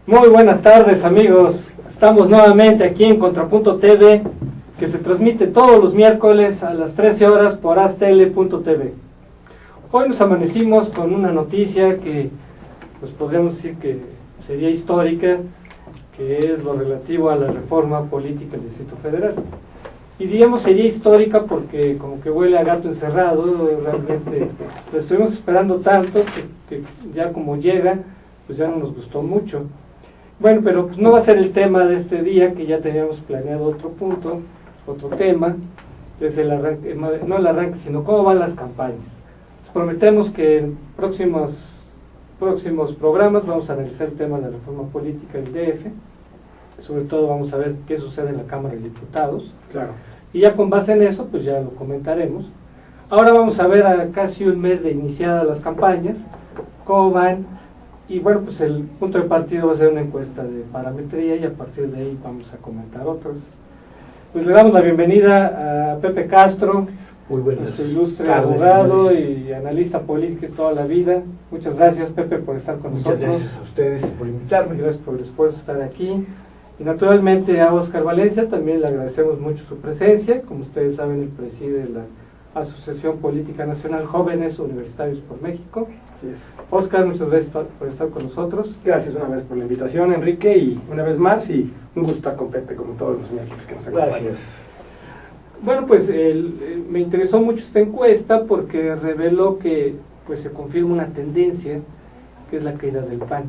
Muy buenas tardes, amigos. Estamos nuevamente aquí en Contrapunto TV, que se transmite todos los miércoles a las 13 horas por astl.tv. Hoy nos amanecimos con una noticia que pues podríamos decir que sería histórica, que es lo relativo a la reforma política del Distrito Federal. Y digamos sería histórica porque como que huele a gato encerrado, realmente lo estuvimos esperando tanto que ya como llega, pues ya no nos gustó mucho. Bueno, pero pues no va a ser el tema de este día, que ya teníamos planeado otro punto, otro tema, que es el arranque, no el arranque, sino cómo van las campañas. Les prometemos que en próximos programas vamos a analizar el tema de la reforma política del DF, sobre todo vamos a ver qué sucede en la Cámara de Diputados. Claro. Y ya con base en eso, pues ya lo comentaremos. Ahora vamos a ver a casi un mes de iniciadas las campañas, cómo van. Y bueno, pues el punto de partida va a ser una encuesta de parametría y a partir de ahí vamos a comentar otras. Pues le damos la bienvenida a Pepe Castro, nuestro ilustre abogado y analista político de toda la vida. Muchas gracias, Pepe, por estar con nosotros. Muchas gracias a ustedes por invitarme. Gracias por el esfuerzo de estar aquí. Y naturalmente a Óscar Valencia también le agradecemos mucho su presencia. Como ustedes saben, él preside la Asociación Política Nacional Jóvenes Universitarios por México. Así es. Óscar, muchas gracias por estar con nosotros. Gracias una vez por la invitación, Enrique, y una vez más, y un gusto estar con Pepe, como todos los miércoles que nos acompañan. Gracias. Bueno, pues me interesó mucho esta encuesta porque reveló que pues se confirma una tendencia, que es la caída del PAN,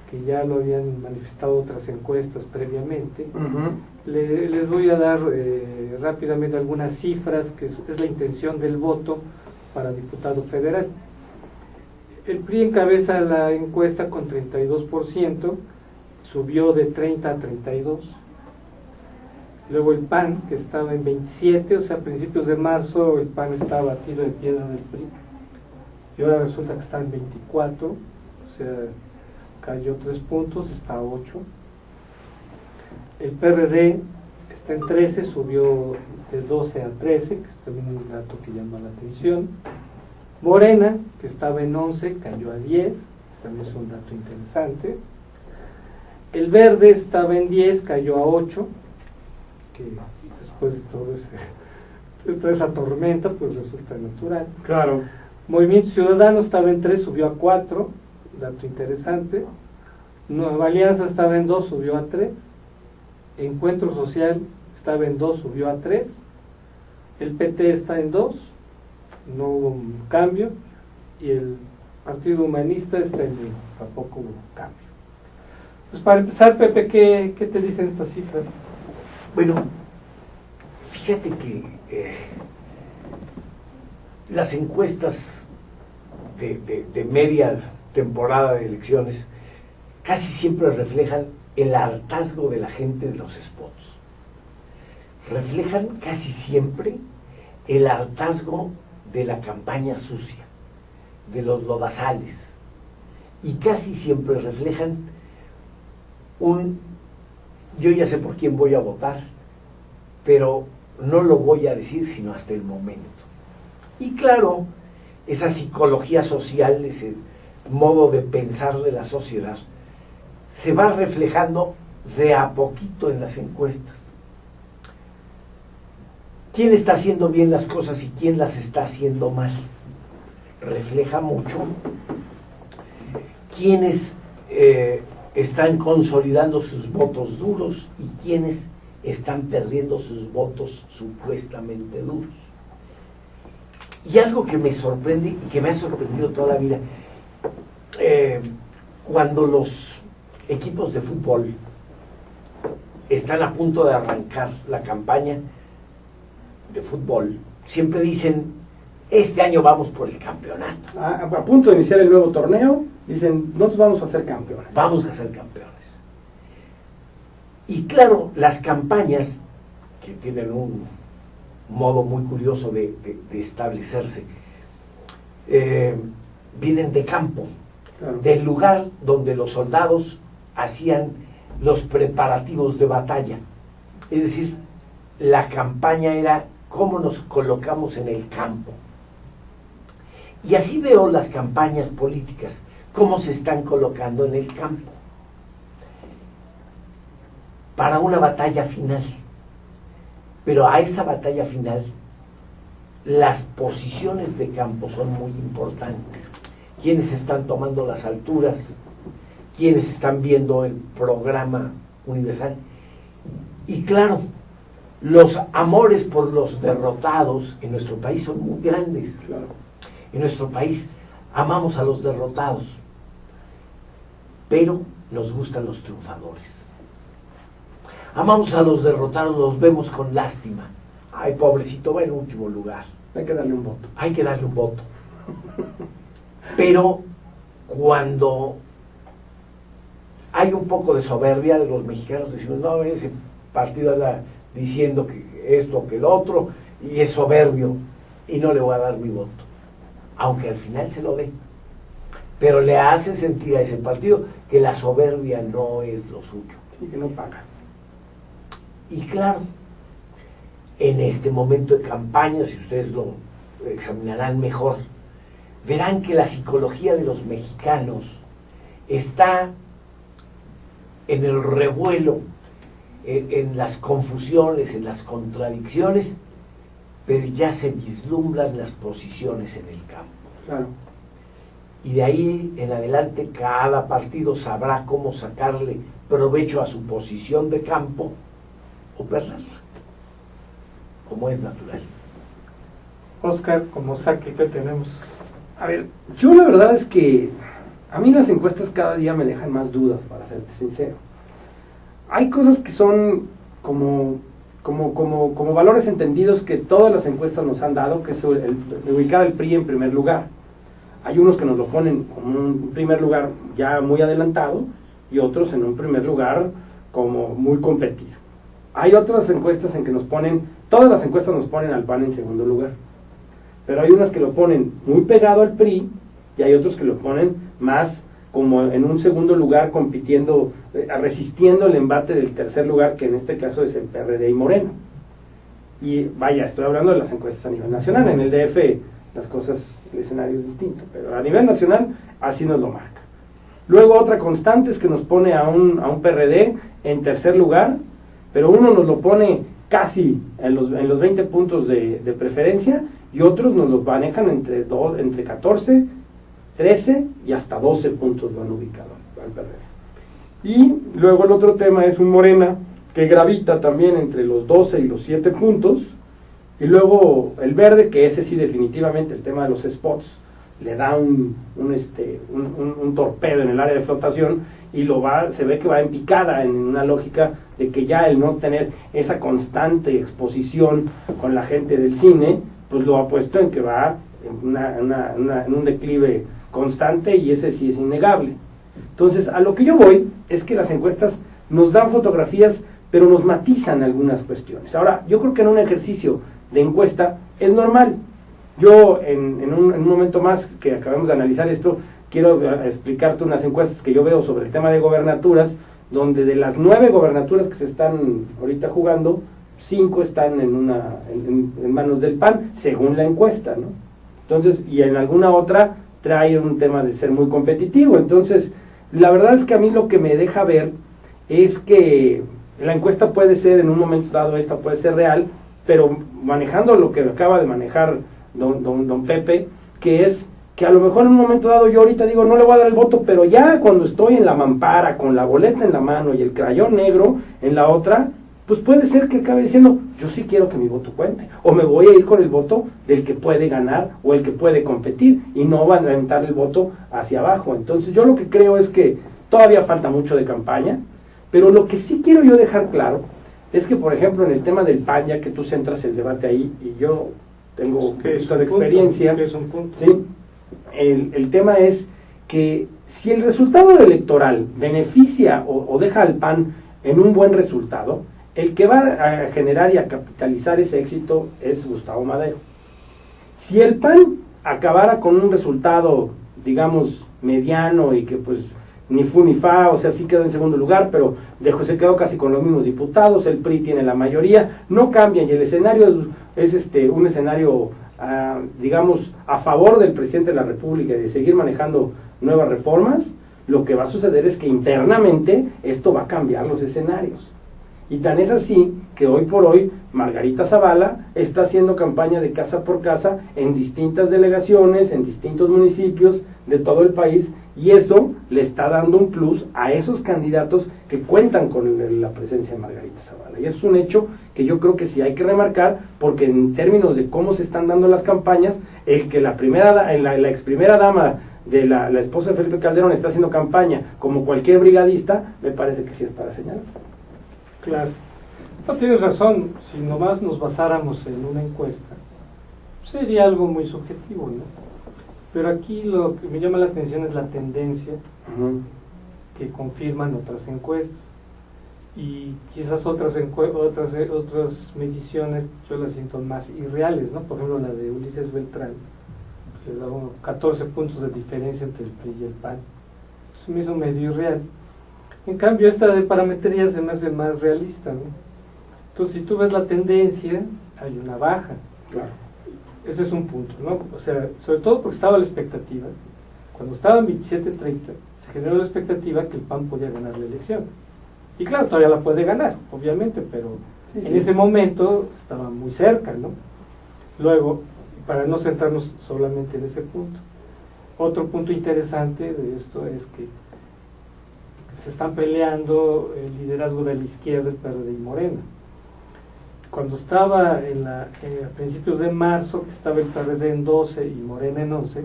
que ya lo habían manifestado otras encuestas previamente. Les voy a dar rápidamente algunas cifras, que es la intención del voto para diputado federal. El PRI encabeza la encuesta con 32%, subió de 30 a 32. Luego el PAN, que estaba en 27, o sea, a principios de marzo el PAN estaba batido de piedra del PRI. Y ahora resulta que está en 24, o sea, cayó 3 puntos, está a 8. El PRD está en 13, subió de 12 a 13, que es también un dato que llama la atención. Morena, que estaba en 11, cayó a 10, también es un dato interesante. El Verde estaba en 10, cayó a 8, que después de toda esa tormenta, pues resulta natural. Claro. Movimiento Ciudadano estaba en 3, subió a 4, dato interesante. Nueva Alianza estaba en 2, subió a 3. Encuentro Social estaba en 2, subió a 3. El PT está en 2, no hubo un cambio. Y el Partido Humanista está en 1, tampoco hubo cambio. Pues para empezar, Pepe, ¿qué te dicen estas cifras? Bueno, fíjate que las encuestas de media temporada de elecciones casi siempre reflejan el hartazgo de la gente de los spots. Reflejan casi siempre el hartazgo de la campaña sucia, de los lodazales, y casi siempre reflejan yo ya sé por quién voy a votar, pero no lo voy a decir sino hasta el momento. Y claro, esa psicología social, ese modo de pensar de la sociedad, se va reflejando de a poquito en las encuestas. ¿Quién está haciendo bien las cosas y quién las está haciendo mal? Refleja mucho quiénes están consolidando sus votos duros y quiénes están perdiendo sus votos supuestamente duros. Y algo que me sorprende y que me ha sorprendido toda la vida, cuando los equipos de fútbol están a punto de arrancar la campaña de fútbol, siempre dicen, este año vamos por el campeonato. A punto de iniciar el nuevo torneo, dicen, nosotros vamos a ser campeones. Vamos a ser campeones. Y claro, las campañas, que tienen un modo muy curioso de establecerse, vienen de campo, Claro. del lugar donde los soldados hacían los preparativos de batalla. Es decir, la campaña era cómo nos colocamos en el campo. Y así veo las campañas políticas, cómo se están colocando en el campo para una batalla final. Pero a esa batalla final, las posiciones de campo son muy importantes. Quienes están tomando las alturas, quienes están viendo el programa universal. Y claro, los amores por los derrotados en nuestro país son muy grandes. Claro. En nuestro país amamos a los derrotados, pero nos gustan los triunfadores. Amamos a los derrotados, los vemos con lástima. Ay, pobrecito, va en último lugar. Hay que darle un voto. Hay que darle un voto. Pero cuando hay un poco de soberbia de los mexicanos, decimos, no, ese partido anda diciendo que esto, que el otro, y es soberbio, y no le voy a dar mi voto. Aunque al final se lo dé. Pero le hace sentir a ese partido que la soberbia no es lo suyo. Sí, que no paga. Y claro, en este momento de campaña, si ustedes lo examinarán mejor, verán que la psicología de los mexicanos está en el revuelo, en las confusiones, en las contradicciones, pero ya se vislumbran las posiciones en el campo. Claro. Y de ahí en adelante cada partido sabrá cómo sacarle provecho a su posición de campo o perderla, como es natural. Oscar, como saque, ¿qué tenemos? A ver, yo la verdad es que a mí las encuestas cada día me dejan más dudas, para serte sincero. Hay cosas que son como valores entendidos que todas las encuestas nos han dado, que es el ubicar al PRI en primer lugar. Hay unos que nos lo ponen como un primer lugar ya muy adelantado y otros en un primer lugar como muy competido. Hay otras encuestas en que nos ponen, todas las encuestas nos ponen al PAN en segundo lugar, pero hay unas que lo ponen muy pegado al PRI y hay otros que lo ponen más como en un segundo lugar compitiendo, resistiendo el embate del tercer lugar, que en este caso es el PRD y Morena. Y vaya, estoy hablando de las encuestas a nivel nacional. En el DF las cosas, el escenario es distinto, pero a nivel nacional así nos lo marca. Luego otra constante es que nos pone a un PRD en tercer lugar, pero uno nos lo pone casi en los 20 puntos de preferencia y otros nos lo manejan entre 14, 13 y hasta 12 puntos lo han ubicado al PRD. Y luego el otro tema es un Morena que gravita también entre los 12 y los 7 puntos, y luego el Verde, que ese sí definitivamente el tema de los spots le da un torpedo en el área de flotación y se ve que va en picada en una lógica de que ya el no tener esa constante exposición con la gente del cine, pues lo ha puesto en que va en un declive constante, y ese sí es innegable. Entonces, a lo que yo voy es que las encuestas nos dan fotografías, pero nos matizan algunas cuestiones. Ahora, yo creo que en un ejercicio de encuesta es normal. Yo, en un momento más que acabemos de analizar esto, quiero explicarte unas encuestas que yo veo sobre el tema de gobernaturas, donde de las 9 gobernaturas que se están ahorita jugando, 5 están en manos del PAN, según la encuesta, ¿no? Entonces, y en alguna otra trae un tema de ser muy competitivo. Entonces, la verdad es que a mí lo que me deja ver es que la encuesta puede ser, en un momento dado, esta puede ser real, pero manejando lo que acaba de manejar don Pepe, que es que a lo mejor en un momento dado yo ahorita digo, no le voy a dar el voto, pero ya cuando estoy en la mampara, con la boleta en la mano y el crayón negro en la otra, pues puede ser que acabe diciendo, yo sí quiero que mi voto cuente, o me voy a ir con el voto del que puede ganar o el que puede competir, y no van a aventar el voto hacia abajo. Entonces yo lo que creo es que todavía falta mucho de campaña, pero lo que sí quiero yo dejar claro es que, por ejemplo, en el tema del PAN, ya que tú centras el debate ahí, y yo tengo un poquito de experiencia, ¿sí? El tema es que si el resultado electoral beneficia o deja al PAN en un buen resultado, el que va a generar y a capitalizar ese éxito es Gustavo Madero. Si el PAN acabara con un resultado, digamos, mediano y que pues ni fu ni fa, o sea, sí quedó en segundo lugar, pero se quedó casi con los mismos diputados, el PRI tiene la mayoría, no cambia y el escenario es un escenario, digamos, a favor del presidente de la República y de seguir manejando nuevas reformas, lo que va a suceder es que internamente esto va a cambiar los escenarios. Y tan es así que hoy por hoy Margarita Zavala está haciendo campaña de casa por casa en distintas delegaciones, en distintos municipios de todo el país, y eso le está dando un plus a esos candidatos que cuentan con la presencia de Margarita Zavala. Y eso es un hecho que yo creo que sí hay que remarcar, porque en términos de cómo se están dando las campañas, el que la ex primera dama de la esposa de Felipe Calderón está haciendo campaña como cualquier brigadista, me parece que sí es para señalar. Claro. No, tienes razón, si nomás nos basáramos en una encuesta, sería algo muy subjetivo, ¿no? Pero aquí lo que me llama la atención es la tendencia que confirman otras encuestas. Y quizás otras mediciones yo las siento más irreales, ¿no? Por ejemplo, la de Ulises Beltrán, pues, da 14 puntos de diferencia entre el PRI y el PAN. Se me hizo medio irreal. En cambio, esta de parametría se me hace más realista, ¿no? Entonces, si tú ves la tendencia, hay una baja. Claro. Ese es un punto, ¿no? O sea, sobre todo porque estaba la expectativa. Cuando estaba en 27-30, se generó la expectativa que el PAN podía ganar la elección. Y claro, todavía la puede ganar, obviamente, pero en ese momento estaba muy cerca, ¿no? Luego, para no centrarnos solamente en ese punto, otro punto interesante de esto es que se están peleando el liderazgo de la izquierda, el PRD y Morena. Cuando estaba a principios de marzo, que estaba el PRD en 12 y Morena en 11,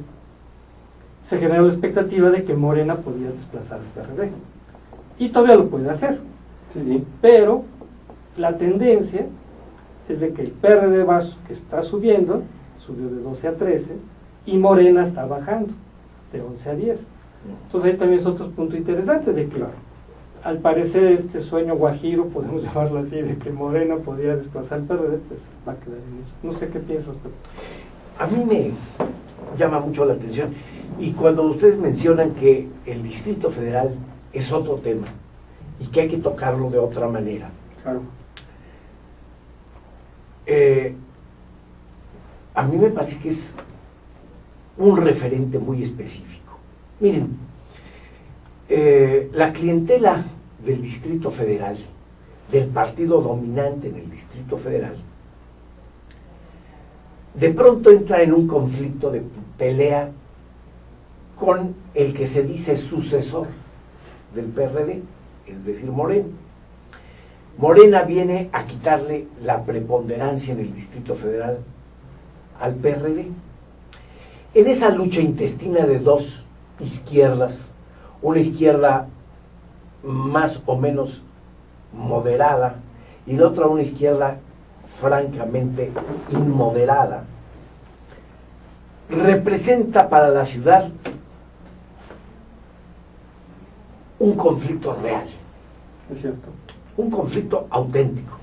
se generó la expectativa de que Morena podía desplazar al PRD. Y todavía lo puede hacer. Sí. Pero la tendencia es de que el PRD que está subiendo, subió de 12 a 13, y Morena está bajando, de 11 a 10. Entonces ahí también es otro punto interesante de que al parecer este sueño guajiro, podemos llamarlo así, de que Morena podía desplazar al PRD, pues va a quedar en eso. No sé qué piensas, pero... A mí me llama mucho la atención, y cuando ustedes mencionan que el Distrito Federal es otro tema y que hay que tocarlo de otra manera. Claro. A mí me parece que es un referente muy específico. Miren, la clientela del Distrito Federal, del partido dominante en el Distrito Federal, de pronto entra en un conflicto de pelea con el que se dice sucesor del PRD, es decir, Morena. Morena viene a quitarle la preponderancia en el Distrito Federal al PRD. En esa lucha intestina de dos izquierdas, una izquierda más o menos moderada y la otra una izquierda francamente inmoderada, representa para la ciudad un conflicto real. Es cierto. Un conflicto auténtico,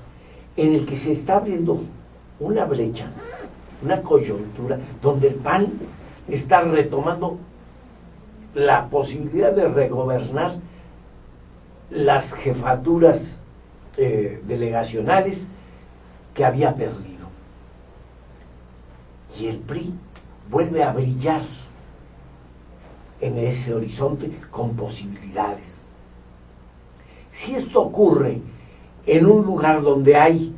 en el que se está abriendo una brecha, una coyuntura, donde el PAN está retomando la posibilidad de regobernar las jefaturas delegacionales que había perdido. Y el PRI vuelve a brillar en ese horizonte con posibilidades. Si esto ocurre en un lugar donde hay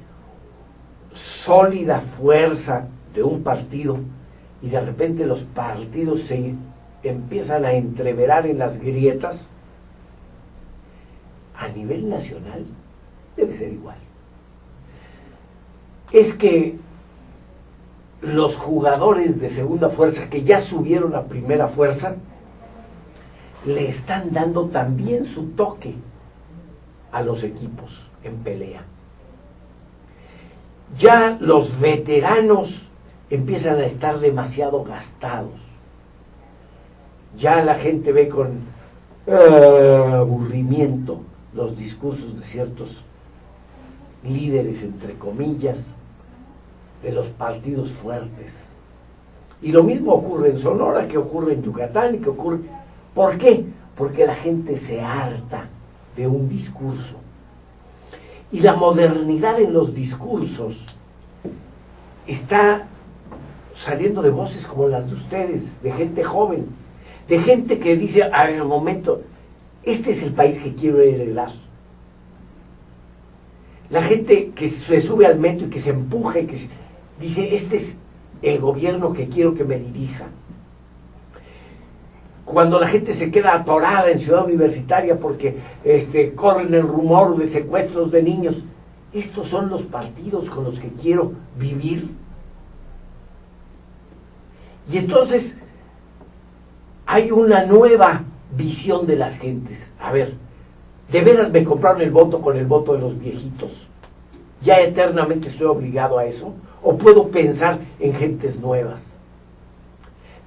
sólida fuerza de un partido y de repente los partidos se empiezan a entreverar en las grietas, a nivel nacional debe ser igual. Es que los jugadores de segunda fuerza que ya subieron a primera fuerza le están dando también su toque a los equipos en pelea. Ya los veteranos empiezan a estar demasiado gastados. Ya la gente ve con aburrimiento los discursos de ciertos líderes, entre comillas, de los partidos fuertes. Y lo mismo ocurre en Sonora, que ocurre en Yucatán y que ocurre... ¿Por qué? Porque la gente se harta de un discurso. Y la modernidad en los discursos está saliendo de voces como las de ustedes, de gente joven, de gente que dice, a ver, un momento, este es el país que quiero heredar. La gente que se sube al metro y que se empuje, dice, este es el gobierno que quiero que me dirija. Cuando la gente se queda atorada en Ciudad Universitaria porque corren el rumor de secuestros de niños, estos son los partidos con los que quiero vivir. Y entonces hay una nueva visión de las gentes. A ver, ¿de veras me compraron el voto con el voto de los viejitos? ¿Ya eternamente estoy obligado a eso? ¿O puedo pensar en gentes nuevas?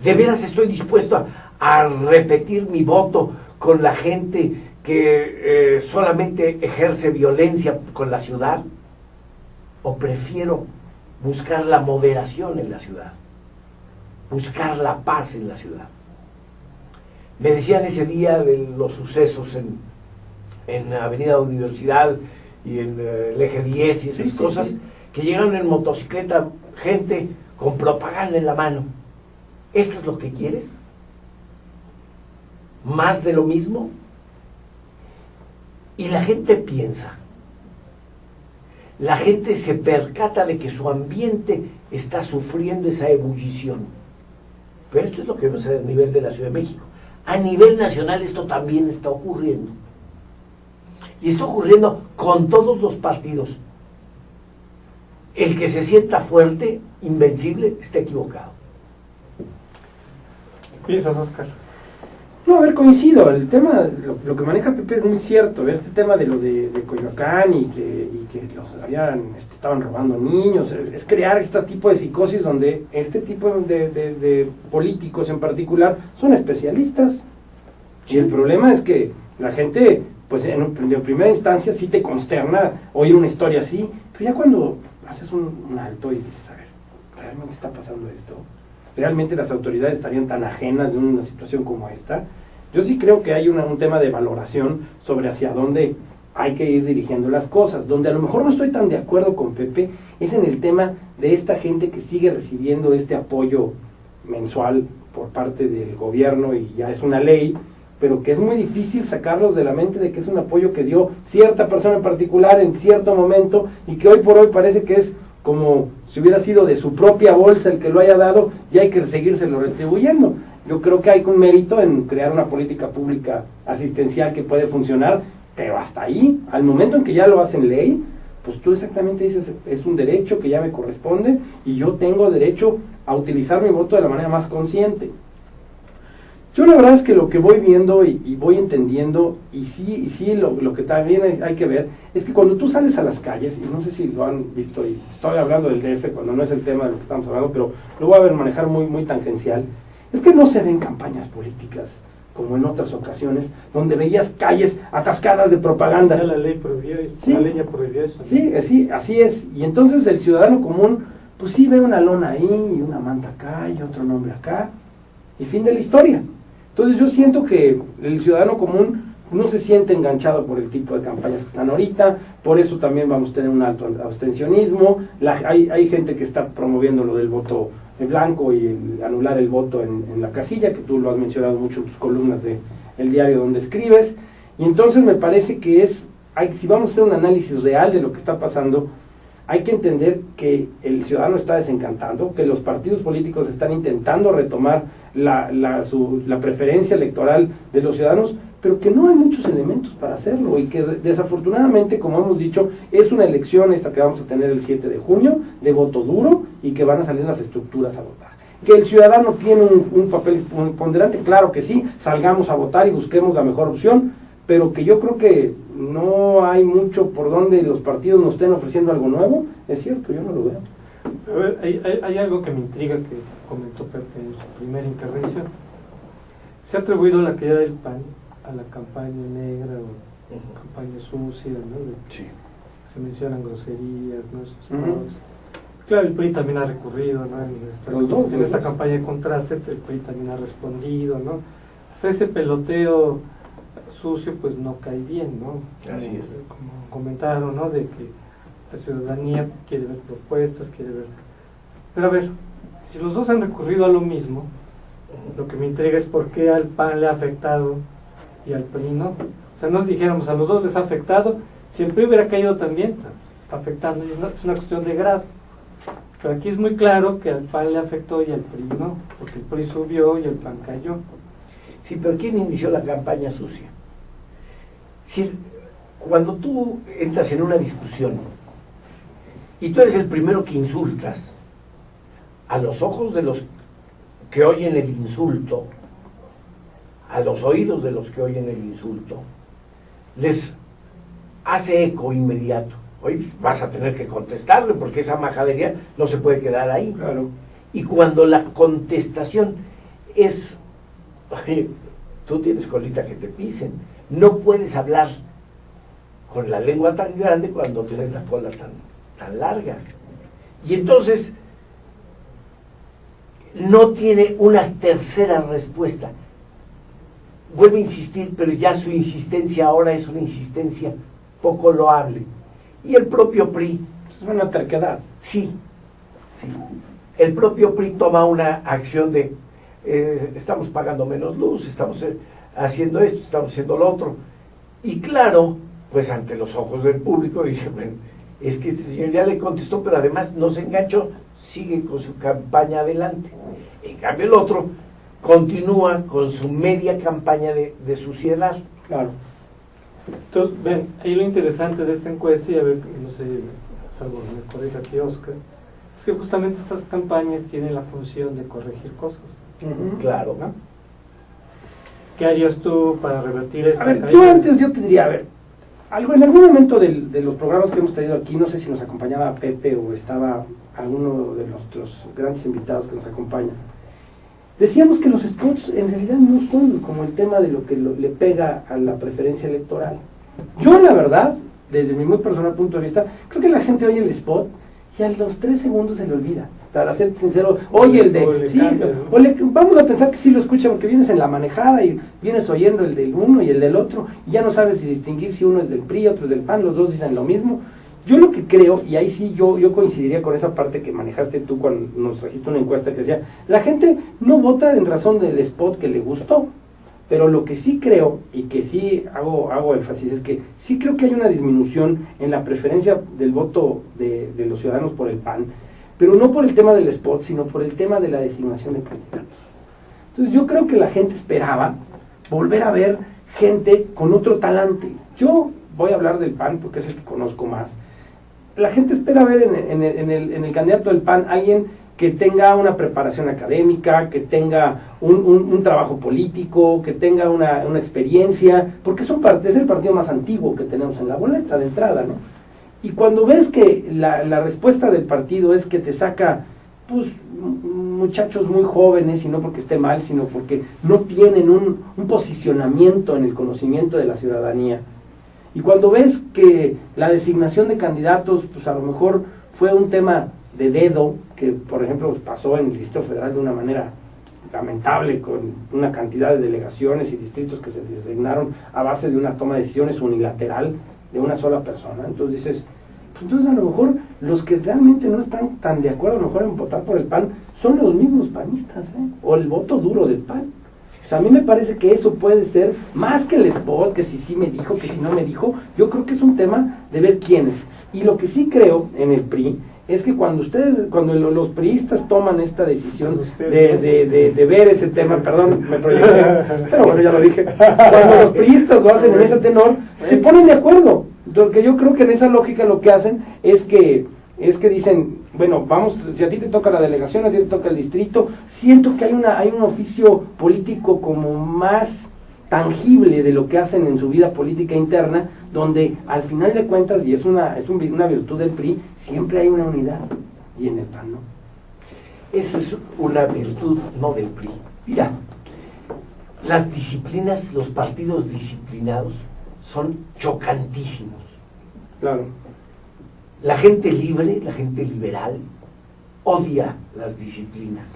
¿De veras estoy dispuesto a repetir mi voto con la gente que solamente ejerce violencia con la ciudad? ¿O prefiero buscar la moderación en la ciudad? Buscar la paz en la ciudad. Me decían ese día de los sucesos en Avenida Universidad y en el Eje 10 y esas cosas, que llegaron en motocicleta gente con propaganda en la mano. ¿Esto es lo que quieres? ¿Más de lo mismo? Y la gente piensa, la gente se percata de que su ambiente está sufriendo esa ebullición. Pero esto es lo que vemos a nivel de la Ciudad de México. A nivel nacional esto también está ocurriendo. Y está ocurriendo con todos los partidos. El que se sienta fuerte, invencible, está equivocado. ¿Qué piensas, Oscar? No, a ver, coincido. El tema, lo que maneja Pepe es muy cierto. Este tema de lo de Coyoacán y que estaban robando niños, es crear este tipo de psicosis donde este tipo de políticos en particular son especialistas. Y el problema es que la gente, pues en primera instancia sí te consterna oír una historia así, pero ya cuando haces un alto y dices, a ver, ¿realmente está pasando esto? ¿Realmente las autoridades estarían tan ajenas de una situación como esta? Yo sí creo que hay un tema de valoración sobre hacia dónde hay que ir dirigiendo las cosas. Donde a lo mejor no estoy tan de acuerdo con Pepe es en el tema de esta gente que sigue recibiendo este apoyo mensual por parte del gobierno y ya es una ley, pero que es muy difícil sacarlos de la mente de que es un apoyo que dio cierta persona en particular en cierto momento y que hoy por hoy parece que es como si hubiera sido de su propia bolsa el que lo haya dado y hay que seguírselo retribuyendo. Yo creo que hay un mérito en crear una política pública asistencial que puede funcionar, pero hasta ahí, al momento en que ya lo hacen ley, pues tú exactamente dices, es un derecho que ya me corresponde y yo tengo derecho a utilizar mi voto de la manera más consciente. Yo la verdad es que lo que voy viendo y voy entendiendo, y sí lo que también hay que ver, es que cuando tú sales a las calles, y no sé si lo han visto, y estoy hablando del DF cuando no es el tema de lo que estamos hablando, pero lo voy a manejar muy tangencial, es que no se ven campañas políticas como en otras ocasiones, donde veías calles atascadas de propaganda. Ya la ley prohibió, ¿sí? La ley ya prohibió eso, ¿no? Sí, así es, y entonces el ciudadano común, pues sí ve una lona ahí, y una manta acá, y otro nombre acá, y fin de la historia. Entonces yo siento que el ciudadano común no se siente enganchado por el tipo de campañas que están ahorita, por eso también vamos a tener un alto abstencionismo, hay gente que está promoviendo lo del voto blanco y anular el voto en la casilla, que tú lo has mencionado mucho en tus columnas del diario donde escribes, y entonces me parece que si vamos a hacer un análisis real de lo que está pasando, hay que entender que el ciudadano está desencantando, que los partidos políticos están intentando retomar la preferencia electoral de los ciudadanos, pero que no hay muchos elementos para hacerlo y que desafortunadamente, como hemos dicho, es una elección esta que vamos a tener el 7 de junio, de voto duro, y que van a salir las estructuras a votar. Que el ciudadano tiene un papel ponderante, claro que sí, salgamos a votar y busquemos la mejor opción, pero que yo creo que no hay mucho por donde los partidos nos estén ofreciendo algo nuevo, es cierto, yo no lo veo. A ver, hay algo que me intriga que comentó Pepe en su primera intervención. Se ha atribuido la caída del PAN a la campaña negra campaña sucia, ¿no? Sí. Se mencionan groserías, ¿no? Esos Ujú. modos. Claro, el PRI también ha recurrido, ¿no? En esta campaña de contraste, el PRI también ha respondido, ¿no? O sea, ese peloteo sucio, pues no cae bien, ¿no? Así es. Como comentaron, ¿no? De que la ciudadanía quiere ver propuestas, quiere ver... Pero a ver, si los dos han recurrido a lo mismo, lo que me intriga es por qué al PAN le ha afectado y al PRI no. O sea, nos dijéramos, a los dos les ha afectado, si el PRI hubiera caído también, está afectando, y es una cuestión de grado. Pero aquí es muy claro que al PAN le afectó y al PRI no, porque el PRI subió y el PAN cayó. Sí, pero ¿quién inició la campaña sucia? Si cuando tú entras en una discusión y tú eres el primero que insultas, a los ojos de los que oyen el insulto, a los oídos de los que oyen el insulto, les hace eco inmediato. Hoy vas a tener que contestarle porque esa majadería no se puede quedar ahí. Claro. Y cuando la contestación es, oye, tú tienes colita que te pisen, no puedes hablar con la lengua tan grande cuando tienes la cola tan larga. Y entonces no tiene una tercera respuesta. Vuelve a insistir, pero ya su insistencia ahora es una insistencia poco loable. Y el propio PRI, Es una terquedad. sí, el propio PRI toma una acción de estamos pagando menos luz, estamos haciendo esto, estamos haciendo lo otro. Y claro, pues ante los ojos del público dice, bueno, es que este señor ya le contestó, pero además no se enganchó, sigue con su campaña adelante. En cambio el otro continúa con su media campaña de suciedad. Claro. Entonces, ven, ahí lo interesante de esta encuesta, y a ver, no sé, salvo que me corrija aquí Oscar, es que justamente estas campañas tienen la función de corregir cosas, Claro. ¿no? ¿Qué harías tú para revertir esta A ver, caída? yo antes yo te diría, a ver, en algún momento de los programas que hemos tenido aquí, no sé si nos acompañaba Pepe o estaba alguno de nuestros grandes invitados que nos acompañan, decíamos que los spots en realidad no son como el tema de lo que le pega a la preferencia electoral. Yo, la verdad, desde mi muy personal punto de vista, creo que la gente oye el spot y a los 3 segundos se le olvida. Para ser sincero, oye el de... Sí, vamos a pensar que sí lo escucha porque vienes en la manejada y vienes oyendo el del uno y el del otro y ya no sabes si distinguir si uno es del PRI, otro es del PAN, los dos dicen lo mismo. Yo lo que creo, y ahí sí yo coincidiría con esa parte que manejaste tú cuando nos trajiste una encuesta que decía, la gente no vota en razón del spot que le gustó, pero lo que sí creo, y que sí hago énfasis, es que sí creo que hay una disminución en la preferencia del voto de los ciudadanos por el PAN, pero no por el tema del spot, sino por el tema de la designación de candidatos. Entonces yo creo que la gente esperaba volver a ver gente con otro talante. Yo voy a hablar del PAN porque es el que conozco más. La gente espera ver en el candidato del PAN alguien que tenga una preparación académica, que tenga un trabajo político, que tenga una experiencia, porque es el partido más antiguo que tenemos en la boleta de entrada, ¿no? Y cuando ves que la respuesta del partido es que te saca, pues, muchachos muy jóvenes, y no porque esté mal, sino porque no tienen un posicionamiento en el conocimiento de la ciudadanía, y cuando ves que la designación de candidatos, pues a lo mejor fue un tema de dedo, que por ejemplo pasó en el Distrito Federal de una manera lamentable, con una cantidad de delegaciones y distritos que se designaron a base de una toma de decisiones unilateral de una sola persona. Entonces dices, pues entonces a lo mejor los que realmente no están tan de acuerdo a lo mejor en votar por el PAN son los mismos panistas, o el voto duro del PAN. O sea, a mí me parece que eso puede ser más que el spot, que si sí me dijo, que si no me dijo. Yo creo que es un tema de ver quiénes. Y lo que sí creo en el PRI es que cuando los priistas toman esta decisión de ver ese tema, perdón, me proyecté, pero bueno, ya lo dije, cuando los priistas lo hacen en ese tenor, se ponen de acuerdo. Porque yo creo que en esa lógica lo que hacen es que dicen, bueno, vamos, si a ti te toca la delegación, a ti te toca el distrito, siento que hay un oficio político como más tangible de lo que hacen en su vida política interna, donde al final de cuentas, y es una virtud del PRI, siempre hay una unidad, y en el PAN no. Eso es una virtud no del PRI. Mira, las disciplinas, los partidos disciplinados son chocantísimos. Claro. La gente libre, la gente liberal, odia las disciplinas.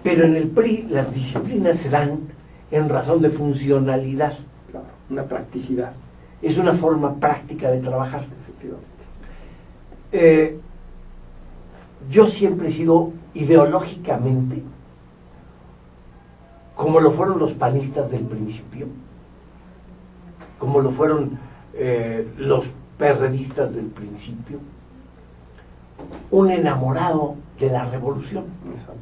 Pero en el PRI las disciplinas se dan en razón de funcionalidad. Claro. Una practicidad. Es una forma práctica de trabajar. Efectivamente. Yo siempre he sido ideológicamente, como lo fueron los panistas del principio, como lo fueron los perredistas del principio, un enamorado de la revolución. Exacto.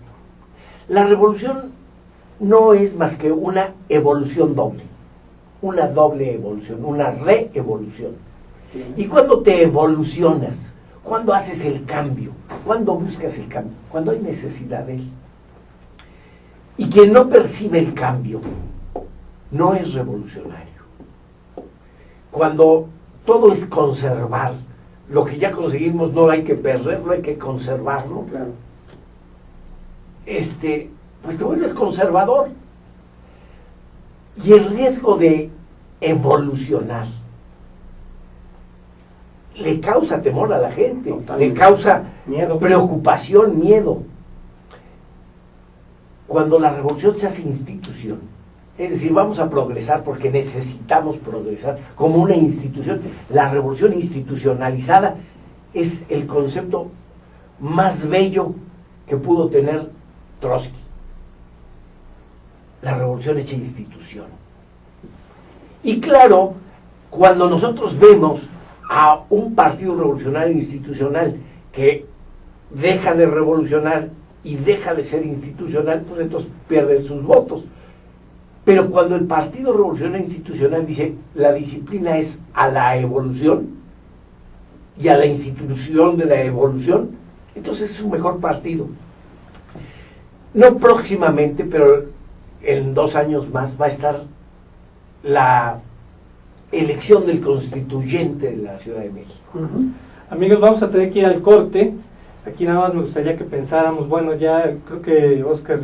La revolución no es más que una evolución doble, una doble evolución, una reevolución. Y cuando te evolucionas, cuando haces el cambio, cuando buscas el cambio, cuando hay necesidad de él. Y quien no percibe el cambio no es revolucionario. Cuando todo es conservar, lo que ya conseguimos no hay que perderlo, hay que conservarlo. Claro. Pues te vuelves conservador. Y el riesgo de evolucionar le causa temor a la gente, Totalmente. le causa Miedo. preocupación, miedo. Cuando la revolución se hace institución, es decir, vamos a progresar porque necesitamos progresar como una institución. La revolución institucionalizada es el concepto más bello que pudo tener Trotsky. La revolución hecha institución. Y claro, cuando nosotros vemos a un partido revolucionario institucional que deja de revolucionar y deja de ser institucional, pues entonces pierde sus votos. Pero cuando el Partido Revolucionario Institucional dice la disciplina es a la evolución y a la institución de la evolución, entonces es un mejor partido. No próximamente, pero en 2 años más va a estar la elección del constituyente de la Ciudad de México. Amigos, vamos a tener que ir al corte. Aquí nada más me gustaría que pensáramos, bueno, ya creo que Oscar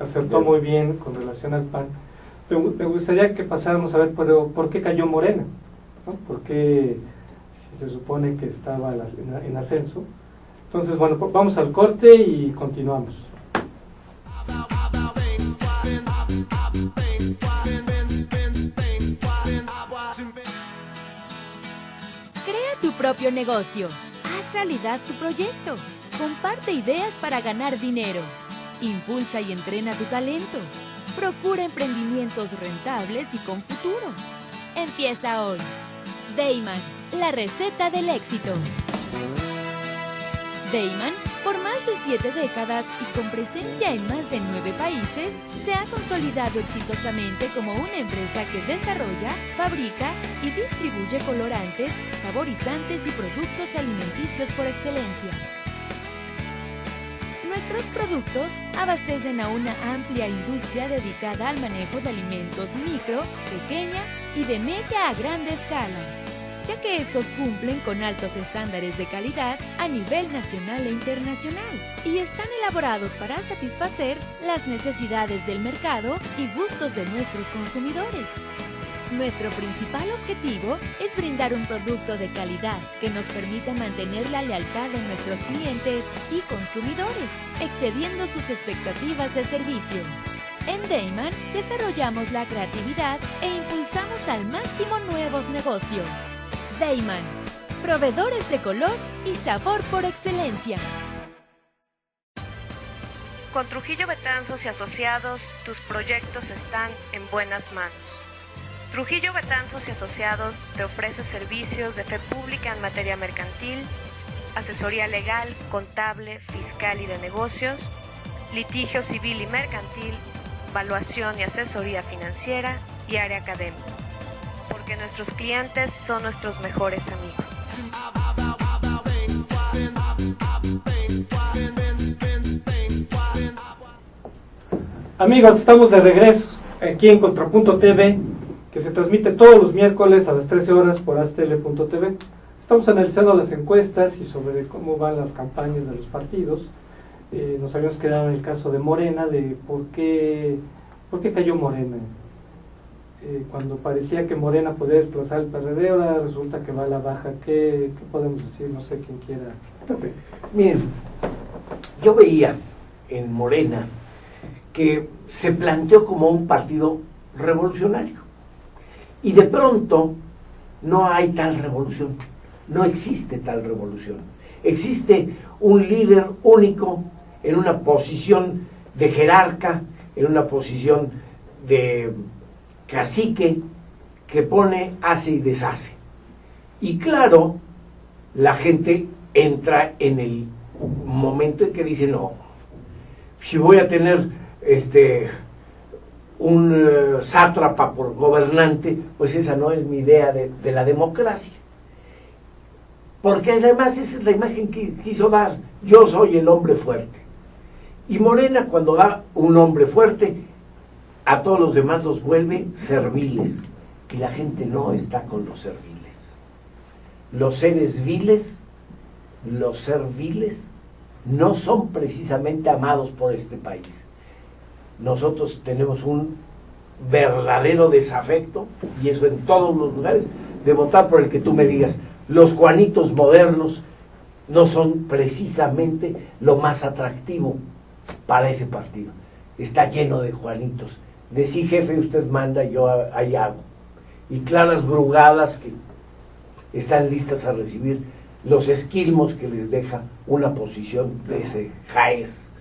acertó muy bien con relación al PAN. Pero me gustaría que pasáramos a ver por qué cayó Morena, ¿no? ¿Por qué, si se supone que estaba en ascenso? Entonces, bueno, vamos al corte y continuamos. Crea tu propio negocio. Haz realidad tu proyecto. Comparte ideas para ganar dinero. Impulsa y entrena tu talento. Procura emprendimientos rentables y con futuro. Empieza hoy. Dayman, la receta del éxito. Dayman, por más de 7 décadas y con presencia en más de 9 países, se ha consolidado exitosamente como una empresa que desarrolla, fabrica y distribuye colorantes, saborizantes y productos alimenticios por excelencia. Nuestros productos abastecen a una amplia industria dedicada al manejo de alimentos micro, pequeña y de media a grande escala, ya que estos cumplen con altos estándares de calidad a nivel nacional e internacional y están elaborados para satisfacer las necesidades del mercado y gustos de nuestros consumidores. Nuestro principal objetivo es brindar un producto de calidad que nos permita mantener la lealtad de nuestros clientes y consumidores, excediendo sus expectativas de servicio. En Dayman desarrollamos la creatividad e impulsamos al máximo nuevos negocios. Dayman, proveedores de color y sabor por excelencia. Con Trujillo Betanzos y Asociados, tus proyectos están en buenas manos. Trujillo Betanzos y Asociados te ofrece servicios de fe pública en materia mercantil, asesoría legal, contable, fiscal y de negocios, litigio civil y mercantil, evaluación y asesoría financiera y área académica. Porque nuestros clientes son nuestros mejores amigos. Amigos, estamos de regreso aquí en Contrapunto TV, que se transmite todos los miércoles a las 13 horas por astl.tv. Estamos analizando las encuestas y sobre cómo van las campañas de los partidos. Nos habíamos quedado en el caso de Morena, de por qué cayó Morena cuando parecía que Morena podía desplazar el PRD, ahora resulta que va a la baja. ¿Qué podemos decir? No sé quién quiera. Miren, yo veía en Morena que se planteó como un partido revolucionario y de pronto no hay tal revolución, no existe tal revolución. Existe un líder único en una posición de jerarca, en una posición de cacique que pone, hace y deshace. Y claro, la gente entra en el momento en que dice, no, si voy a tener un sátrapa por gobernante, pues esa no es mi idea de la democracia. Porque además esa es la imagen que quiso dar, yo soy el hombre fuerte. Y Morena, cuando da un hombre fuerte, a todos los demás los vuelve serviles. Y la gente no está con los serviles. Los seres viles, los serviles, no son precisamente amados por este país. Nosotros tenemos un verdadero desafecto, y eso en todos los lugares, de votar por el que tú me digas. Los Juanitos modernos no son precisamente lo más atractivo para ese partido. Está lleno de Juanitos. De sí, jefe, usted manda, yo ahí hago. Y claras brugadas que están listas a recibir los esquilmos que les deja una posición de ese jaez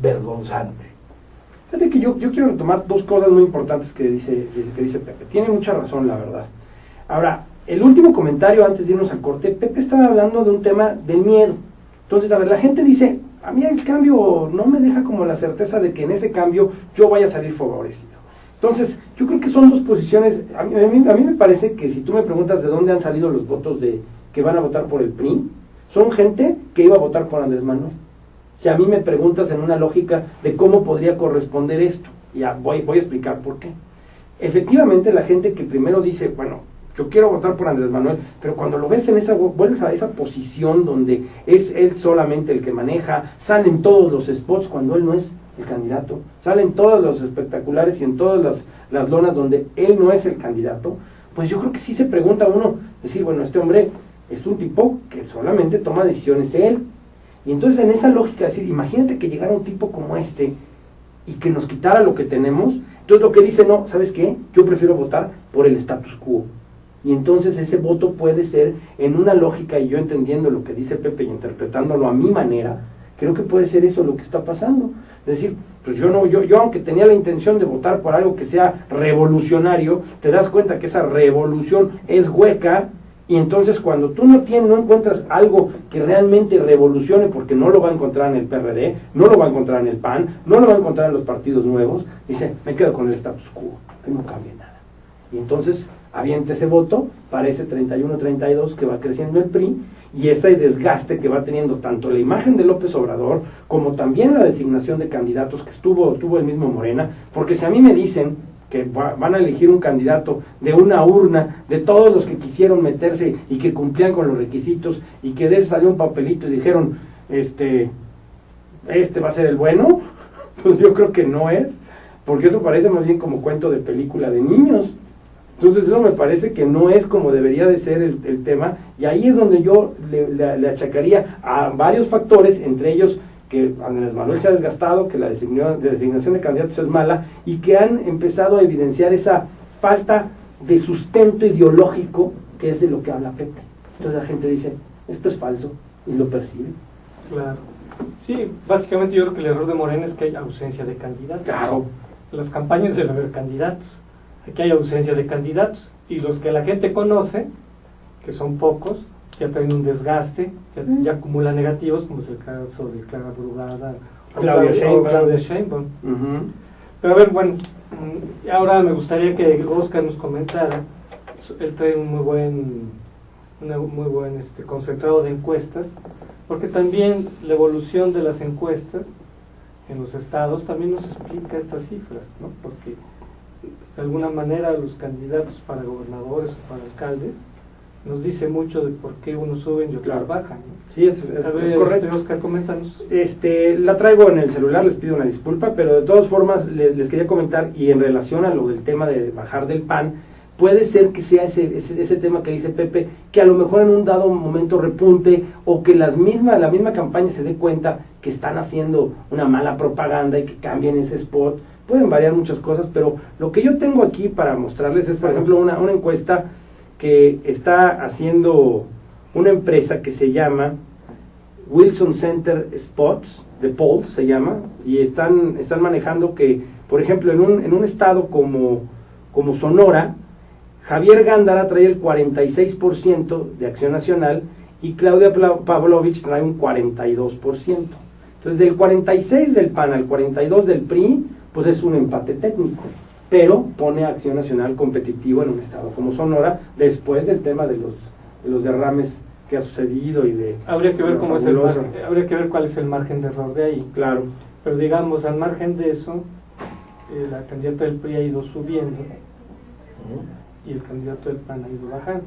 vergonzante. Fíjate que yo quiero retomar dos cosas muy importantes que dice Pepe. Tiene mucha razón, la verdad. Ahora, el último comentario antes de irnos al corte, Pepe estaba hablando de un tema del miedo. Entonces, a ver, la gente dice, a mí el cambio no me deja como la certeza de que en ese cambio yo vaya a salir favorecido. Entonces, yo creo que son dos posiciones. A mí me parece que si tú me preguntas de dónde han salido los votos que van a votar por el PRI, son gente que iba a votar por Andrés Manuel. Si a mí me preguntas en una lógica de cómo podría corresponder esto, ya voy a explicar por qué. Efectivamente, la gente que primero dice, bueno, yo quiero votar por Andrés Manuel, pero cuando lo ves vuelves a esa posición donde es él solamente el que maneja, salen todos los spots cuando él no es el candidato, salen todos los espectaculares y en todas las lonas donde él no es el candidato, pues yo creo que sí se pregunta uno, decir, bueno, este hombre es un tipo que solamente toma decisiones él. Y entonces en esa lógica, decir, imagínate que llegara un tipo como este y que nos quitara lo que tenemos, entonces lo que dice, no, ¿sabes qué? Yo prefiero votar por el status quo. Y entonces ese voto puede ser en una lógica, y yo entendiendo lo que dice Pepe y interpretándolo a mi manera, creo que puede ser eso lo que está pasando. Es decir, pues yo aunque tenía la intención de votar por algo que sea revolucionario, te das cuenta que esa revolución es hueca, y entonces cuando tú no encuentras algo que realmente revolucione, porque no lo va a encontrar en el PRD, no lo va a encontrar en el PAN, no lo va a encontrar en los partidos nuevos, dice, me quedo con el status quo, que no cambie nada. Y entonces avienta ese voto para ese 31-32 que va creciendo el PRI, y ese desgaste que va teniendo tanto la imagen de López Obrador, como también la designación de candidatos que tuvo el mismo Morena, porque si a mí me dicen que van a elegir un candidato de una urna, de todos los que quisieron meterse y que cumplían con los requisitos, y que de ese salió un papelito y dijeron, este va a ser el bueno, pues yo creo que no es, porque eso parece más bien como cuento de película de niños. Entonces eso me parece que no es como debería de ser el tema, y ahí es donde yo le achacaría a varios factores, entre ellos que Andrés Manuel se ha desgastado, que la designación de candidatos es mala, y que han empezado a evidenciar esa falta de sustento ideológico, que es de lo que habla Pepe. Entonces la gente dice, esto es falso, y lo percibe. Claro. Sí, básicamente yo creo que el error de Morena es que hay ausencia de candidatos. Claro. En las campañas debe haber candidatos. Aquí hay ausencia de candidatos, y los que la gente conoce, que son pocos, ya traen un desgaste, ya acumulan negativos, como es el caso de Clara Brugada o Claudia Sheinbaum. Pero a ver, bueno, ahora me gustaría que Oscar nos comentara. Él trae un muy buen concentrado de encuestas, porque también la evolución de las encuestas en los estados también nos explica estas cifras, ¿no? Porque de alguna manera los candidatos para gobernadores o para alcaldes nos dice mucho de por qué unos suben y otros Claro. bajan, ¿no? Sí, es A ver, correcto. Oscar, coméntanos. La traigo en el celular, les pido una disculpa, pero de todas formas les quería comentar, y en relación a lo del tema de bajar del pan, puede ser que sea ese tema que dice Pepe, que a lo mejor en un dado momento repunte, o que la misma campaña se dé cuenta que están haciendo una mala propaganda y que cambien ese spot. Pueden variar muchas cosas, pero lo que yo tengo aquí para mostrarles es, por ejemplo, una encuesta que está haciendo una empresa que se llama Wilson Center Spots, de Polls se llama, y están manejando que, por ejemplo, en un estado como Sonora, Javier Gándara trae el 46% de Acción Nacional y Claudia Pavlovich trae un 42%. Entonces, del 46 del PAN al 42 del PRI, pues es un empate técnico, pero pone a Acción Nacional competitivo en un estado como Sonora, después del tema de los derrames que ha sucedido y de... Habría que ver cómo es el margen, habría que ver cuál es el margen de error de ahí. Claro. Pero digamos, al margen de eso, la candidata del PRI ha ido subiendo y el candidato del PAN ha ido bajando.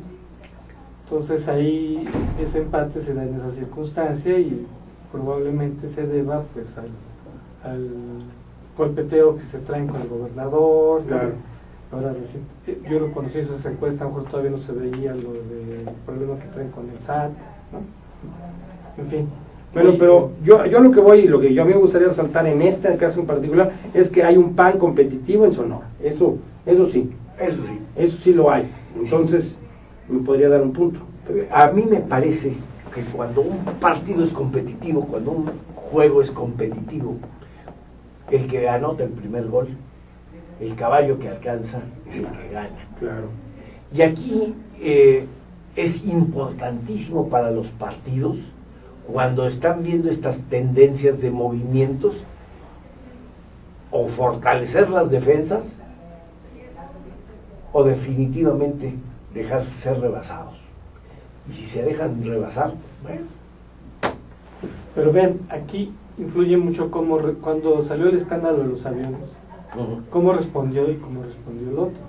Entonces ahí ese empate se da en esa circunstancia y probablemente se deba pues al golpeteo que se traen con el gobernador. Claro. Ahora yo no conocí esa encuesta, a lo mejor todavía no se veía lo del problema que traen con el SAT, ¿no? En fin. Bueno, pero yo lo que voy, lo que yo a mí me gustaría resaltar en este caso en particular, es que hay un PAN competitivo en Sonora. Eso sí. Eso sí lo hay. Entonces, me podría dar un punto. A mí me parece que cuando un partido es competitivo, cuando un juego es competitivo, el que anota el primer gol, el caballo que alcanza, es el que gana. Claro. Y aquí es importantísimo para los partidos, cuando están viendo estas tendencias de movimientos, o fortalecer las defensas, o definitivamente dejar ser rebasados. Y si se dejan rebasar, bueno. Pero ven, aquí influye mucho cuando salió el escándalo de los aviones, cómo respondió y cómo respondió el otro.